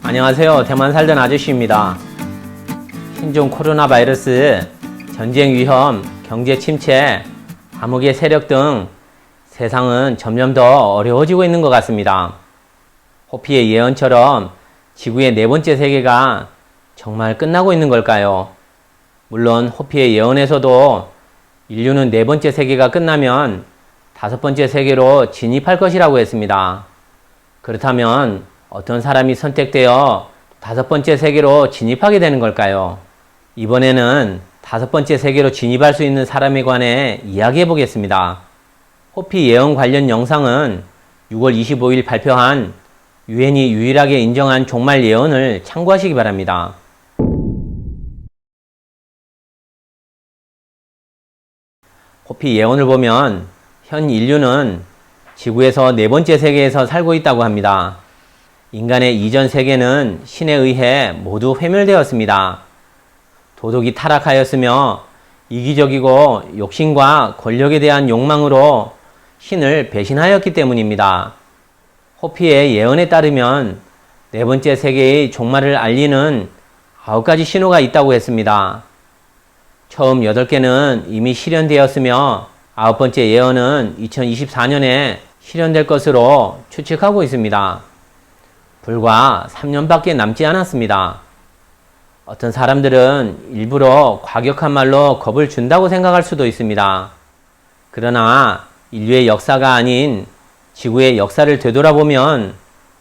안녕하세요. 대만 살던 아저씨입니다. 신종 코로나 바이러스, 전쟁 위험, 경제 침체, 암흑의 세력 등 세상은 점점 더 어려워지고 있는 것 같습니다. 호피의 예언처럼 지구의 네 번째 세계가 정말 끝나고 있는 걸까요? 물론 호피의 예언에서도 인류는 네 번째 세계가 끝나면 다섯 번째 세계로 진입할 것이라고 했습니다. 그렇다면 어떤 사람이 선택되어 다섯 번째 세계로 진입하게 되는 걸까요? 이번에는 다섯 번째 세계로 진입할 수 있는 사람에 관해 이야기해 보겠습니다. 호피 예언 관련 영상은 6월 25일 발표한 유엔이 유일하게 인정한 종말 예언을 참고하시기 바랍니다. 호피 예언을 보면 현 인류는 지구에서 네 번째 세계에서 살고 있다고 합니다. 인간의 이전 세계는 신에 의해 모두 회멸되었습니다. 도덕이 타락하였으며 이기적이고 욕심과 권력에 대한 욕망으로 신을 배신하였기 때문입니다. 호피의 예언에 따르면 네 번째 세계의 종말을 알리는 9가지 신호가 있다고 했습니다. 처음 8개는 이미 실현되었으며 9번째 예언은 2024년에 실현될 것으로 추측하고 있습니다. 불과 3년밖에 남지 않았습니다. 어떤 사람들은 일부러 과격한 말로 겁을 준다고 생각할 수도 있습니다. 그러나 인류의 역사가 아닌 지구의 역사를 되돌아보면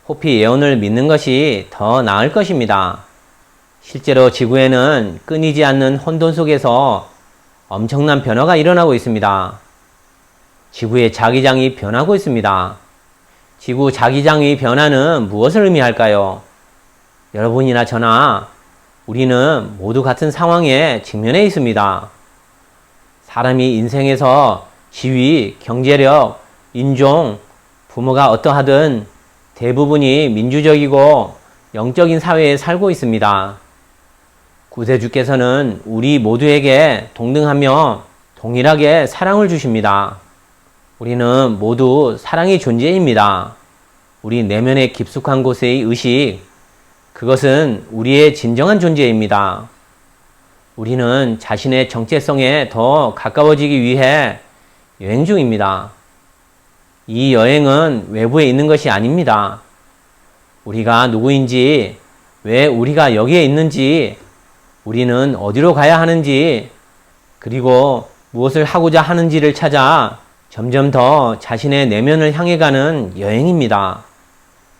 호피 예언을 믿는 것이 더 나을 것입니다. 실제로 지구에는 끊이지 않는 혼돈 속에서 엄청난 변화가 일어나고 있습니다. 지구의 자기장이 변하고 있습니다. 지구 자기장의 변화는 무엇을 의미할까요? 여러분이나 저나 우리는 모두 같은 상황에 직면해 있습니다. 사람이 인생에서 지위, 경제력, 인종, 부모가 어떠하든 대부분이 민주적이고 영적인 사회에 살고 있습니다. 구세주께서는 우리 모두에게 동등하며 동일하게 사랑을 주십니다. 우리는 모두 사랑의 존재입니다. 우리 내면의 깊숙한 곳의 의식, 그것은 우리의 진정한 존재입니다. 우리는 자신의 정체성에 더 가까워지기 위해 여행 중입니다. 이 여행은 외부에 있는 것이 아닙니다. 우리가 누구인지, 왜 우리가 여기에 있는지, 우리는 어디로 가야 하는지, 그리고 무엇을 하고자 하는지를 찾아 점점 더 자신의 내면을 향해 가는 여행입니다.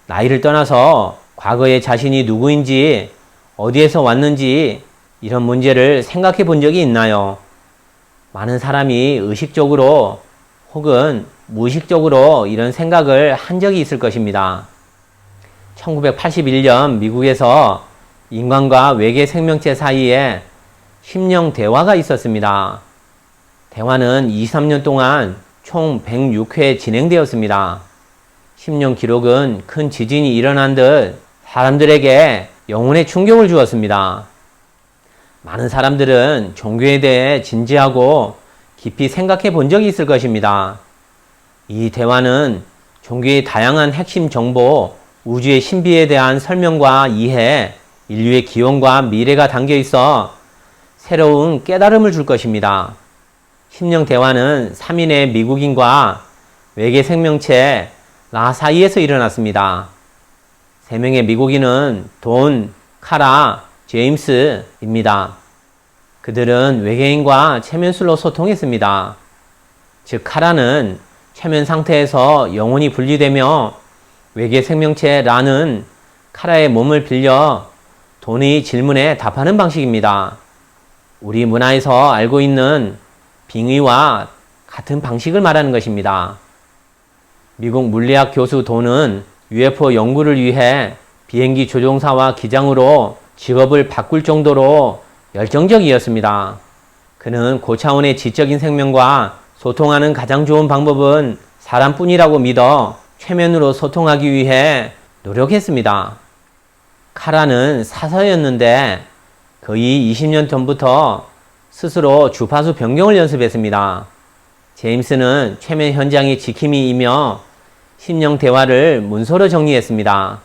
나이를 떠나서 과거의 자신이 누구인지, 어디에서 왔는지 이런 문제를 생각해 본 적이 있나요? 많은 사람이 의식적으로 혹은 무의식적으로 이런 생각을 한 적이 있을 것입니다. 1981년 미국에서 인간과 외계 생명체 사이에 심령 대화가 있었습니다. 대화는 23년 동안 총 106회 진행되었습니다. 심령 기록은 큰 지진이 일어난 듯 사람들에게 영혼의 충격을 주었습니다. 많은 사람들은 종교에 대해 진지하고 깊이 생각해 본 적이 있을 것입니다. 이 대화는 종교의 다양한 핵심 정보, 우주의 신비에 대한 설명과 이해, 인류의 기원과 미래가 담겨 있어 새로운 깨달음을 줄 것입니다. 심령 대화는 3인의 미국인과 외계 생명체 라 사이에서 일어났습니다. 3명의 미국인은 돈, 카라, 제임스입니다. 그들은 외계인과 체면술로 소통했습니다. 즉 카라는 체면 상태에서 영혼이 분리되며 외계 생명체 라는 카라의 몸을 빌려 돈의 질문에 답하는 방식입니다. 우리 문화에서 알고 있는 빙의와 같은 방식을 말하는 것입니다. 미국 물리학 교수 돈은 UFO 연구를 위해 비행기 조종사와 기장으로 직업을 바꿀 정도로 열정적이었습니다. 그는 고차원의 지적인 생명과 소통하는 가장 좋은 방법은 사람뿐이라고 믿어 최면으로 소통하기 위해 노력했습니다. 카라는 사서였는데 거의 20년 전부터 스스로 주파수 변경을 연습했습니다. 제임스는 최면 현장의 지킴이이며 심령 대화를 문서로 정리했습니다.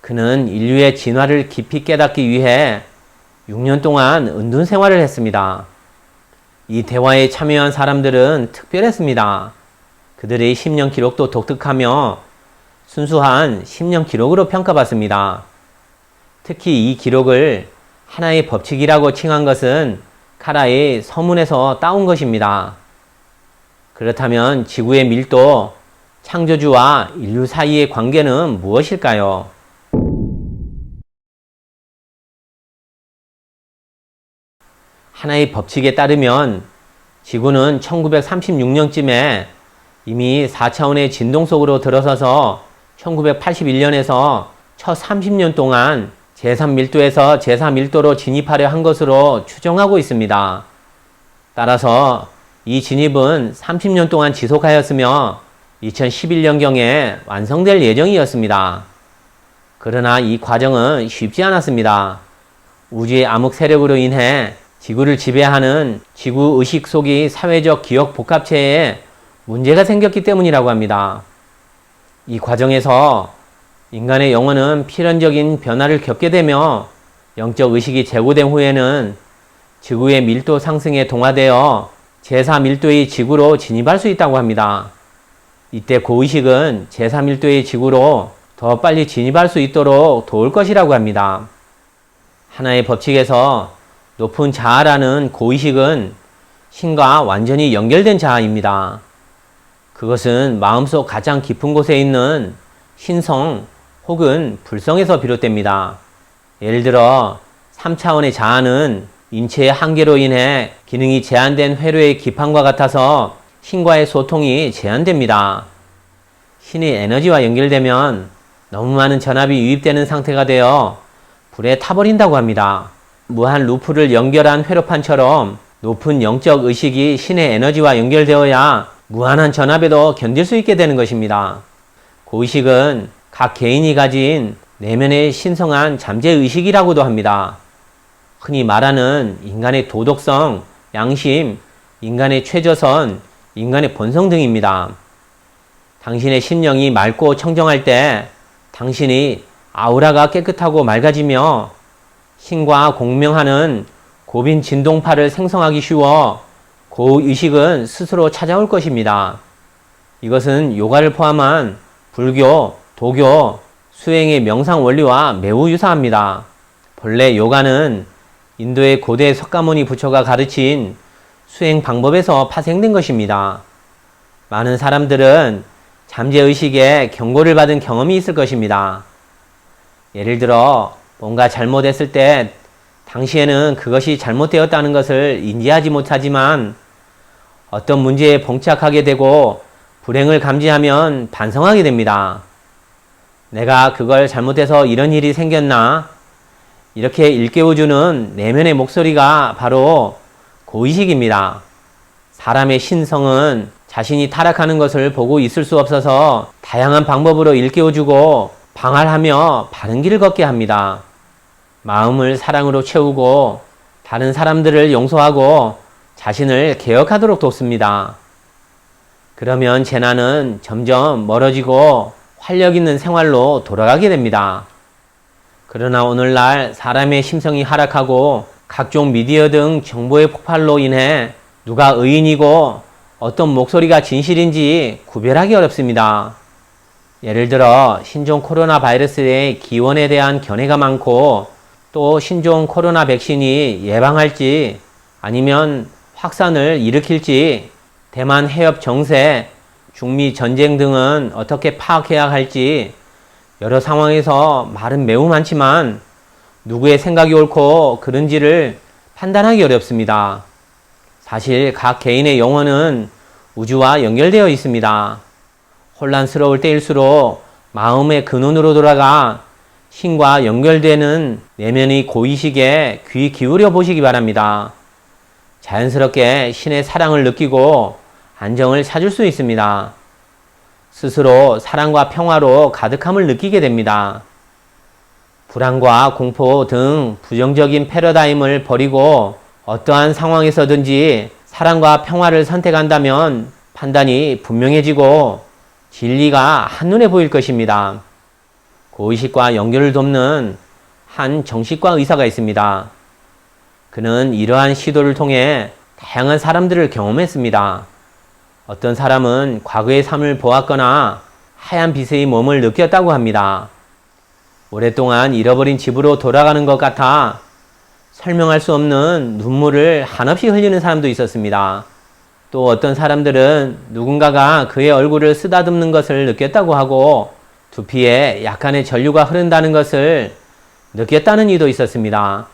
그는 인류의 진화를 깊이 깨닫기 위해 6년 동안 은둔 생활을 했습니다. 이 대화에 참여한 사람들은 특별했습니다. 그들의 10년 기록도 독특하며 순수한 10년 기록으로 평가받습니다. 특히 이 기록을 하나의 법칙이라고 칭한 것은 카라의 서문에서 따온 것입니다. 그렇다면 지구의 밀도, 창조주와 인류 사이의 관계는 무엇일까요? 하나의 법칙에 따르면 지구는 1936년쯤에 이미 4차원의 진동 속으로 들어서서 1981년에서 첫 30년 동안 제3밀도에서 제4밀도로 진입하려 한 것으로 추정하고 있습니다. 따라서 이 진입은 30년 동안 지속하였으며 2011년경에 완성될 예정이었습니다. 그러나 이 과정은 쉽지 않았습니다. 우주의 암흑 세력으로 인해 지구를 지배하는 지구의식 속의 사회적 기억 복합체에 문제가 생겼기 때문이라고 합니다. 이 과정에서 인간의 영혼은 필연적인 변화를 겪게 되며 영적 의식이 제고된 후에는 지구의 밀도 상승에 동화되어 제4밀도의 지구로 진입할 수 있다고 합니다. 이때 고의식은 제4밀도의 지구로 더 빨리 진입할 수 있도록 도울 것이라고 합니다. 하나의 법칙에서 높은 자아라는 고의식은 신과 완전히 연결된 자아입니다. 그것은 마음속 가장 깊은 곳에 있는 신성 혹은 불성에서 비롯됩니다. 예를 들어 3차원의 자아는 인체의 한계로 인해 기능이 제한된 회로의 기판과 같아서 신과의 소통이 제한됩니다. 신의 에너지와 연결되면 너무 많은 전압이 유입되는 상태가 되어 불에 타버린다고 합니다. 무한 루프를 연결한 회로판처럼 높은 영적 의식이 신의 에너지와 연결되어야 무한한 전압에도 견딜 수 있게 되는 것입니다. 고의식은 각 개인이 가진 내면의 신성한 잠재의식이라고도 합니다. 흔히 말하는 인간의 도덕성, 양심, 인간의 최저선, 인간의 본성 등입니다. 당신의 심령이 맑고 청정할 때 당신이 아우라가 깨끗하고 맑아지며 신과 공명하는 고빈 진동파를 생성하기 쉬워 고의식은 스스로 찾아올 것입니다. 이것은 요가를 포함한 불교, 도교, 수행의 명상 원리와 매우 유사합니다. 본래 요가는 인도의 고대 석가모니 부처가 가르친 수행 방법에서 파생된 것입니다. 많은 사람들은 잠재의식에 경고를 받은 경험이 있을 것입니다. 예를 들어 뭔가 잘못했을 때 당시에는 그것이 잘못되었다는 것을 인지하지 못하지만 어떤 문제에 봉착하게 되고 불행을 감지하면 반성하게 됩니다. 내가 그걸 잘못해서 이런 일이 생겼나? 이렇게 일깨워주는 내면의 목소리가 바로 고의식입니다. 사람의 신성은 자신이 타락하는 것을 보고 있을 수 없어서 다양한 방법으로 일깨워주고 방할하며 바른 길을 걷게 합니다. 마음을 사랑으로 채우고 다른 사람들을 용서하고 자신을 개혁하도록 돕습니다. 그러면 재난은 점점 멀어지고 활력 있는 생활로 돌아가게 됩니다. 그러나 오늘날 사람의 심성이 하락하고 각종 미디어 등 정보의 폭발로 인해 누가 의인이고 어떤 목소리가 진실인지 구별하기 어렵습니다. 예를 들어 신종 코로나 바이러스의 기원에 대한 견해가 많고 또 신종 코로나 백신이 예방할지 아니면 확산을 일으킬지 대만 해협 정세, 중미 전쟁 등은 어떻게 파악해야 할지 여러 상황에서 말은 매우 많지만 누구의 생각이 옳고 그른지를 판단하기 어렵습니다. 사실 각 개인의 영혼은 우주와 연결되어 있습니다. 혼란스러울 때일수록 마음의 근원으로 돌아가 신과 연결되는 내면의 고의식에 귀 기울여 보시기 바랍니다. 자연스럽게 신의 사랑을 느끼고 안정을 찾을 수 있습니다. 스스로 사랑과 평화로 가득함을 느끼게 됩니다. 불안과 공포 등 부정적인 패러다임을 버리고 어떠한 상황에서든지 사랑과 평화를 선택한다면 판단이 분명해지고 진리가 한눈에 보일 것입니다. 고의식과 연결을 돕는 한 정신과 의사가 있습니다. 그는 이러한 시도를 통해 다양한 사람들을 경험했습니다. 어떤 사람은 과거의 삶을 보았거나 하얀 빛의 몸을 느꼈다고 합니다. 오랫동안 잃어버린 집으로 돌아가는 것 같아 설명할 수 없는 눈물을 한없이 흘리는 사람도 있었습니다. 또 어떤 사람들은 누군가가 그의 얼굴을 쓰다듬는 것을 느꼈다고 하고 두피에 약간의 전류가 흐른다는 것을 느꼈다는 이도 있었습니다.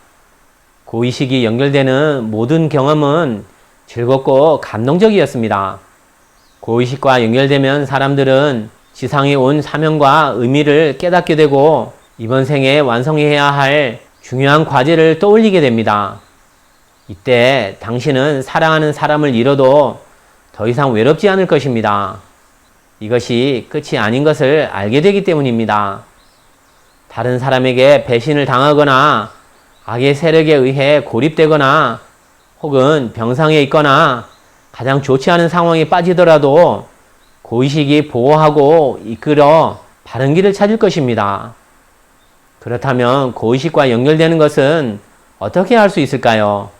고의식이 연결되는 모든 경험은 즐겁고 감동적이었습니다. 고의식과 연결되면 사람들은 지상에 온 사명과 의미를 깨닫게 되고 이번 생에 완성해야 할 중요한 과제를 떠올리게 됩니다. 이때 당신은 사랑하는 사람을 잃어도 더 이상 외롭지 않을 것입니다. 이것이 끝이 아닌 것을 알게 되기 때문입니다. 다른 사람에게 배신을 당하거나 악의 세력에 의해 고립되거나 혹은 병상에 있거나 가장 좋지 않은 상황에 빠지더라도 고의식이 보호하고 이끌어 바른 길을 찾을 것입니다. 그렇다면 고의식과 연결되는 것은 어떻게 할 수 있을까요?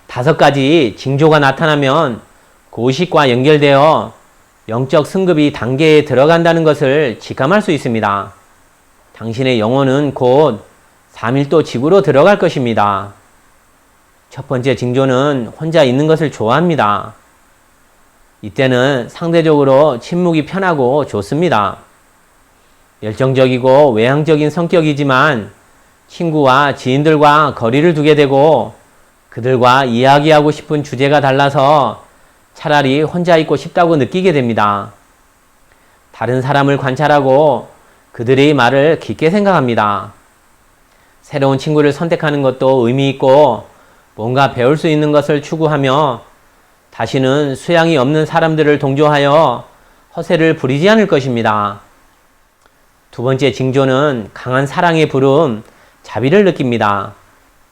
다섯 가지 징조가 나타나면 고의식과 연결되어 영적 승급이 단계에 들어간다는 것을 직감할 수 있습니다. 당신의 영혼은 곧 3일도 지구로 들어갈 것입니다. 첫 번째 징조는 혼자 있는 것을 좋아합니다. 이때는 상대적으로 침묵이 편하고 좋습니다. 열정적이고 외향적인 성격이지만 친구와 지인들과 거리를 두게 되고 그들과 이야기하고 싶은 주제가 달라서 차라리 혼자 있고 싶다고 느끼게 됩니다. 다른 사람을 관찰하고 그들의 말을 깊게 생각합니다. 새로운 친구를 선택하는 것도 의미 있고 뭔가 배울 수 있는 것을 추구하며 다시는 수양이 없는 사람들을 동조하여 허세를 부리지 않을 것입니다. 두 번째 징조는 강한 사랑의 부름, 자비를 느낍니다.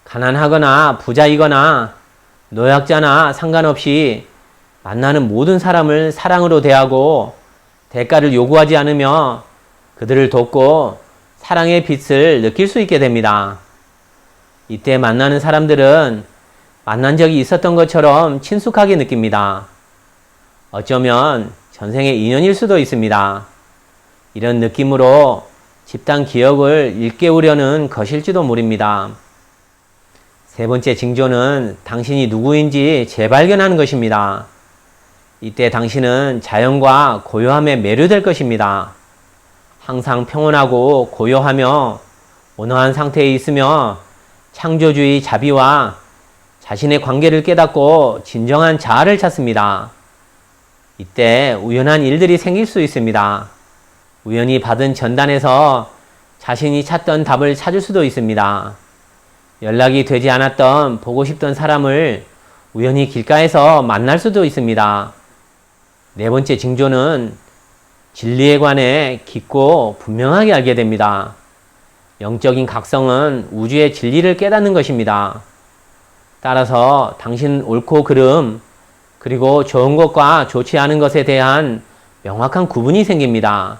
가난하거나 부자이거나 노약자나 상관없이 만나는 모든 사람을 사랑으로 대하고 대가를 요구하지 않으며 그들을 돕고 사랑의 빛을 느낄 수 있게 됩니다. 이때 만나는 사람들은 만난 적이 있었던 것처럼 친숙하게 느낍니다. 어쩌면 전생의 인연일 수도 있습니다. 이런 느낌으로 집단 기억을 일깨우려는 것일지도 모릅니다. 세 번째 징조는 당신이 누구인지 재발견하는 것입니다. 이때 당신은 자연과 고요함에 매료될 것입니다. 항상 평온하고 고요하며 온화한 상태에 있으며 창조주의 자비와 자신의 관계를 깨닫고 진정한 자아를 찾습니다. 이때 우연한 일들이 생길 수 있습니다. 우연히 받은 전단에서 자신이 찾던 답을 찾을 수도 있습니다. 연락이 되지 않았던 보고 싶던 사람을 우연히 길가에서 만날 수도 있습니다. 네 번째 징조는 진리에 관해 깊고 분명하게 알게 됩니다. 영적인 각성은 우주의 진리를 깨닫는 것입니다. 따라서 당신 옳고 그름, 그리고 좋은 것과 좋지 않은 것에 대한 명확한 구분이 생깁니다.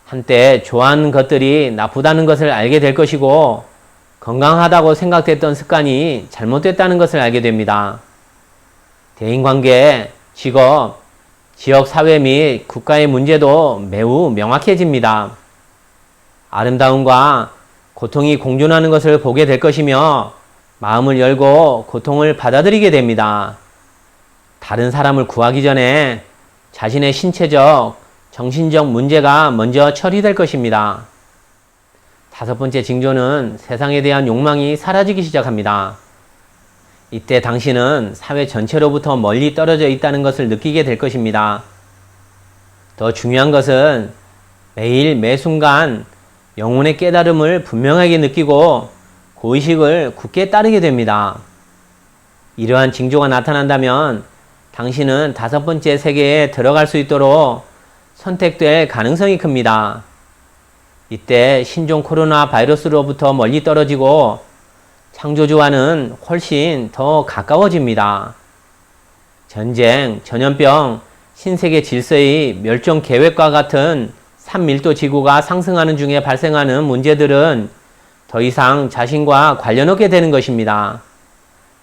한때 좋아하는 것들이 나쁘다는 것을 알게 될 것이고 건강하다고 생각됐던 습관이 잘못됐다는 것을 알게 됩니다. 대인관계, 직업, 지역 사회 및 국가의 문제도 매우 명확해집니다. 아름다움과 고통이 공존하는 것을 보게 될 것이며 마음을 열고 고통을 받아들이게 됩니다. 다른 사람을 구하기 전에 자신의 신체적, 정신적 문제가 먼저 처리될 것입니다. 다섯 번째 징조는 세상에 대한 욕망이 사라지기 시작합니다. 이때 당신은 사회 전체로부터 멀리 떨어져 있다는 것을 느끼게 될 것입니다. 더 중요한 것은 매일 매 순간 영혼의 깨달음을 분명하게 느끼고 고의식을 굳게 따르게 됩니다. 이러한 징조가 나타난다면 당신은 다섯 번째 세계에 들어갈 수 있도록 선택될 가능성이 큽니다. 이때 신종 코로나 바이러스로부터 멀리 떨어지고 창조주와는 훨씬 더 가까워집니다. 전쟁, 전염병, 신세계 질서의 멸종 계획과 같은 산밀도 지구가 상승하는 중에 발생하는 문제들은 더 이상 자신과 관련 없게 되는 것입니다.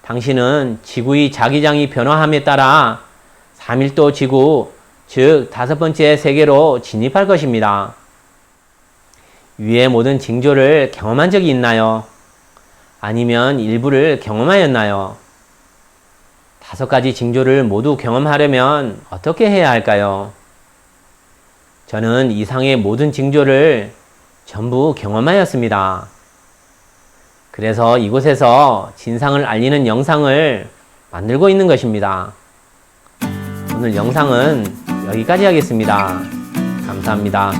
당신은 지구의 자기장이 변화함에 따라 4밀도 지구, 즉 5번째 세계로 진입할 것입니다. 위의 모든 징조를 경험한 적이 있나요? 아니면 일부를 경험하였나요? 5가지 징조를 모두 경험하려면 어떻게 해야 할까요? 저는 이상의 모든 징조를 전부 경험하였습니다. 그래서 이곳에서 진상을 알리는 영상을 만들고 있는 것입니다. 오늘 영상은 여기까지 하겠습니다. 감사합니다.